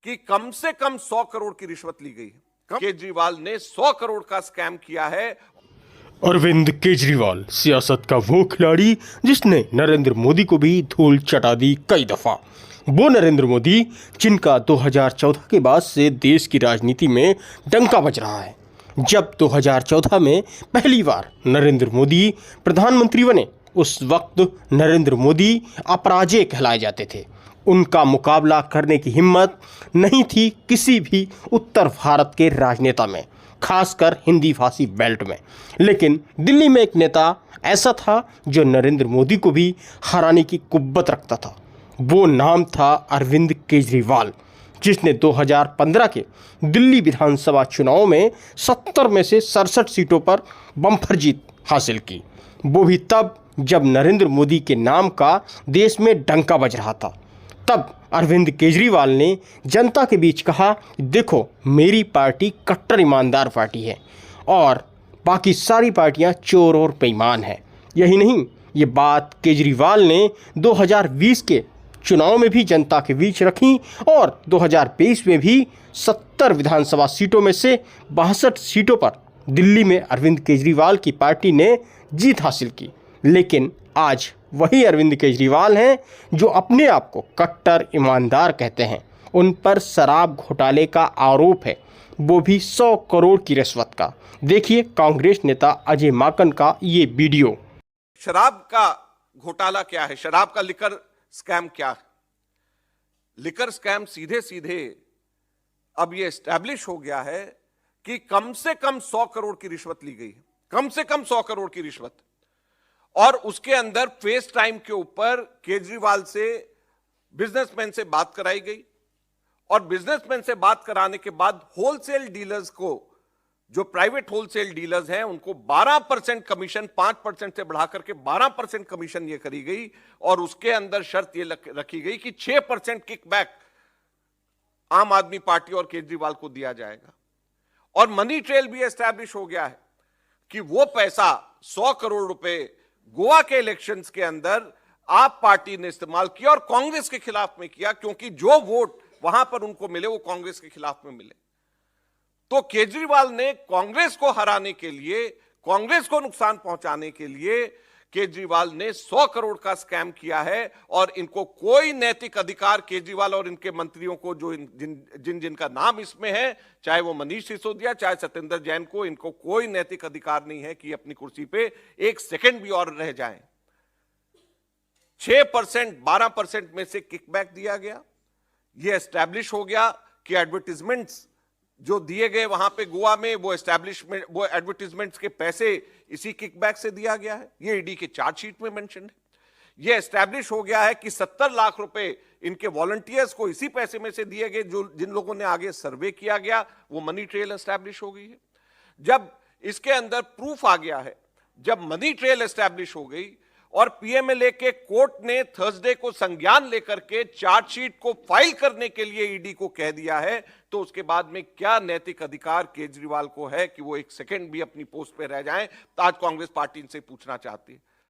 कि कम से कम 100 करोड़ की रिश्वत ली गई है। केजरीवाल ने 100 करोड़ का स्कैम किया है। अरविंद केजरीवाल सियासत का वो खिलाड़ी जिसने नरेंद्र मोदी को भी धूल चटा दी कई दफा। वो नरेंद्र मोदी जिनका 2014 के बाद से देश की राजनीति में डंका बज रहा है। जब 2014 में पहली बार नरेंद्र मोदी प्रधानमंत्री बने, उस वक्त नरेंद्र मोदी अपराजेय कहलाए जाते थे। उनका मुकाबला करने की हिम्मत नहीं थी किसी भी उत्तर भारत के राजनेता में, खासकर हिंदी भाषी बेल्ट में। लेकिन दिल्ली में एक नेता ऐसा था जो नरेंद्र मोदी को भी हराने की कुव्वत रखता था। वो नाम था अरविंद केजरीवाल, जिसने 2015 के दिल्ली विधानसभा चुनाव में 70 में से 67 सीटों पर बम्पर जीत हासिल की। वो भी तब जब नरेंद्र मोदी के नाम का देश में डंका बज रहा था। तब अरविंद केजरीवाल ने जनता के बीच कहा, देखो मेरी पार्टी कट्टर ईमानदार पार्टी है और बाकी सारी पार्टियां चोर और बेईमान हैं। यही नहीं, ये बात केजरीवाल ने 2020 के चुनाव में भी जनता के बीच रखी और 2023 में भी 70 विधानसभा सीटों में से 62 सीटों पर दिल्ली में अरविंद केजरीवाल की पार्टी ने जीत हासिल की। लेकिन आज वही अरविंद केजरीवाल हैं जो अपने आप को कट्टर ईमानदार कहते हैं। उन पर शराब घोटाले का आरोप है, वो भी 100 करोड़ की रिश्वत का। देखिए कांग्रेस नेता अजय माकन का ये वीडियो। शराब का घोटाला क्या है? शराब का लिकर स्कैम क्या है? लिकर स्कैम सीधे सीधे अब यह एस्टैब्लिश हो गया है कि कम से कम 100 करोड़ की रिश्वत ली गई है। कम से कम 100 करोड़ की रिश्वत, और उसके अंदर फेस टाइम के ऊपर केजरीवाल से बिजनेसमैन से बात कराई गई और बिजनेसमैन से बात कराने के बाद होलसेल डीलर्स को, जो प्राइवेट होलसेल डीलर्स हैं, उनको 12% कमीशन 5% से बढ़ा करके 12% कमीशन ये करी गई और उसके अंदर शर्त ये रखी गई कि 6% किकबैक आम आदमी पार्टी और केजरीवाल को दिया जाएगा। और मनी ट्रेल भी एस्टैब्लिश हो गया है कि वो पैसा 100 करोड़ रुपए गोवा के इलेक्शंस के अंदर आप पार्टी ने इस्तेमाल किया और कांग्रेस के खिलाफ में किया, क्योंकि जो वोट वहां पर उनको मिले वो कांग्रेस के खिलाफ में मिले। तो केजरीवाल ने कांग्रेस को हराने के लिए, कांग्रेस को नुकसान पहुंचाने के लिए केजरीवाल ने 100 करोड़ का स्कैम किया है और इनको कोई नैतिक अधिकार, केजरीवाल और इनके मंत्रियों को, जो जिनका नाम इसमें है, चाहे वो मनीष सिसोदिया चाहे सत्येंद्र जैन को, इनको कोई नैतिक अधिकार नहीं है कि अपनी कुर्सी पे एक सेकंड भी और रह जाएं। 6% 12% में से किकबैक दिया गया। यह एस्टैब्लिश हो गया कि एडवर्टीजमेंट्स जो दिए गए वहां पे गोवा में, वो एडवर्टीजमेंट्स के पैसे इसी किकबैक से दिया गया है। ये ईडी के चार्जशीट में मेंशन है। ये एस्टैब्लिश हो गया है कि 70 लाख रुपए इनके वॉलंटियर्स को इसी पैसे में से दिए गए, जो जिन लोगों ने आगे सर्वे किया गया, वो मनी ट्रेल एस्टैब्लिश हो गई है। जब इसके अंदर प्रूफ आ गया है, जब मनी ट्रेल एस्टैब्लिश हो गई और पीएमएलए के कोर्ट ने थर्सडे को संज्ञान लेकर के चार्जशीट को फाइल करने के लिए ईडी को कह दिया है, तो उसके बाद में क्या नैतिक अधिकार केजरीवाल को है कि वो एक सेकंड भी अपनी पोस्ट पे रह जाएं? तो आज कांग्रेस पार्टी इनसे पूछना चाहती है।